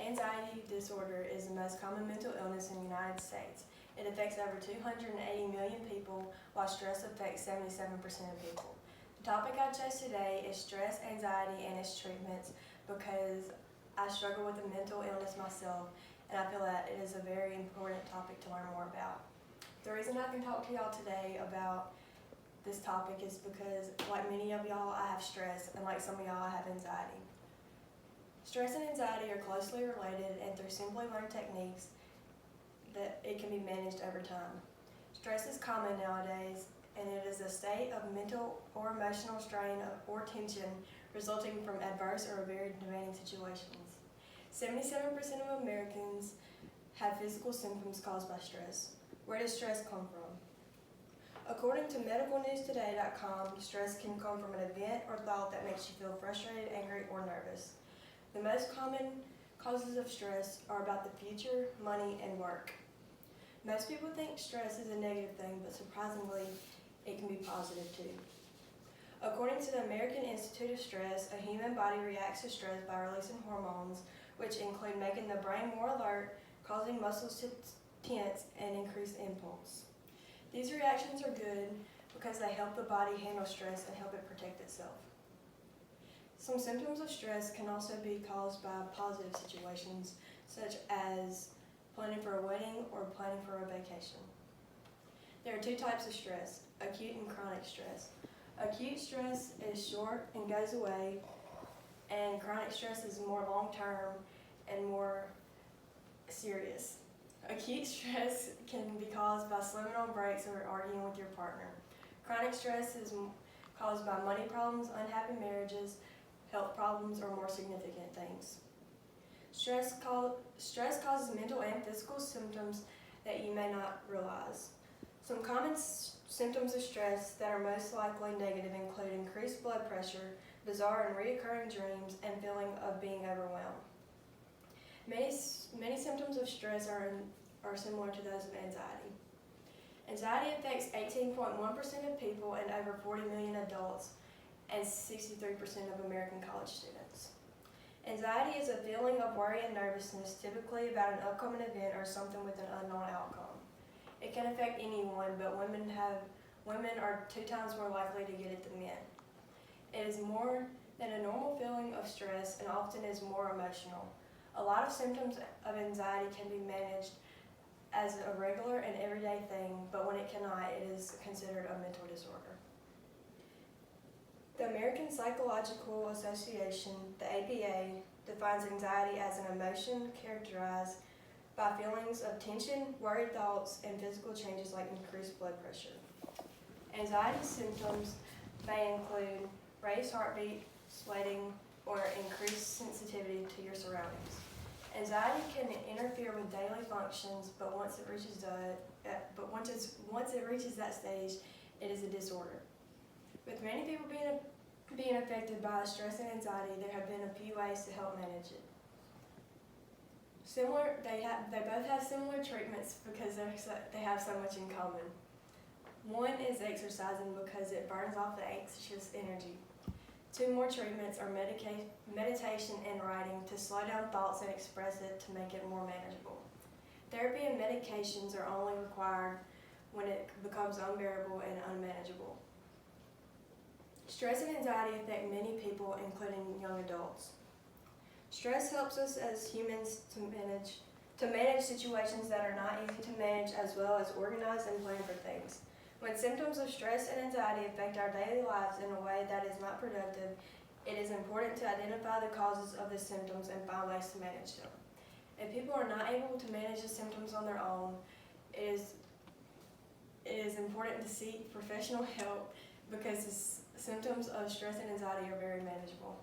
Anxiety disorder is the most common mental illness in the United States. It affects over 280 million people, while stress affects 77% of people. The topic I chose today is stress, anxiety, and its treatments because I struggle with a mental illness myself, and I feel that it is a very important topic to learn more about. The reason I can talk to y'all today about this topic is because, like many of y'all, I have stress, and like some of y'all, I have anxiety. Stress and anxiety are closely related, and through simply learned techniques, that it can be managed over time. Stress is common nowadays, and it is a state of mental or emotional strain or tension resulting from adverse or very demanding situations. 77% of Americans have physical symptoms caused by stress. Where does stress come from? According to medicalnewstoday.com, stress can come from an event or thought that makes you feel frustrated, angry, or nervous. The most common causes of stress are about the future, money, and work. Most people think stress is a negative thing, but surprisingly, it can be positive too. According to the American Institute of Stress, a human body reacts to stress by releasing hormones, which include making the brain more alert, causing muscles to tense, and increase impulse. These reactions are good because they help the body handle stress and help it protect itself. Some symptoms of stress can also be caused by positive situations, such as planning for a wedding or planning for a vacation. There are two types of stress, acute and chronic stress. Acute stress is short and goes away, and chronic stress is more long-term and more serious. Acute stress can be caused by slamming on brakes or arguing with your partner. Chronic stress is caused by money problems, unhappy marriages, health problems, or more significant things. Stress causes mental and physical symptoms that you may not realize. Some common symptoms of stress that are most likely negative include increased blood pressure, bizarre and recurring dreams, and feeling of being overwhelmed. Many symptoms of stress are similar to those of anxiety. Anxiety affects 18.1% of people and over 40 million adults and 63% of American college students. Anxiety is a feeling of worry and nervousness, typically about an upcoming event or something with an unknown outcome. It can affect anyone, but women are 2 times more likely to get it than men. It is more than a normal feeling of stress and often is more emotional. A lot of symptoms of anxiety can be managed as a regular and everyday thing, but when it cannot, it is considered a mental disorder. The American Psychological Association, the APA, defines anxiety as an emotion characterized by feelings of tension, worried thoughts, and physical changes like increased blood pressure. Anxiety symptoms may include raised heartbeat, sweating, or increased sensitivity to your surroundings. Anxiety can interfere with daily functions, but once it reaches that stage, it is a disorder. With many people being affected by stress and anxiety, there have been a few ways to help manage it. They both have similar treatments because they have so much in common. One is exercising because it burns off the anxious energy. 2 more treatments are meditation and writing to slow down thoughts and express it to make it more manageable. Therapy and medications are only required when it becomes unbearable and unmanageable. Stress and anxiety affect many people, including young adults. Stress helps us as humans to manage situations that are not easy to manage, as well as organize and plan for things. When symptoms of stress and anxiety affect our daily lives in a way that is not productive, it is important to identify the causes of the symptoms and find ways to manage them. If people are not able to manage the symptoms on their own, it is important to seek professional help because the symptoms of stress and anxiety are very manageable.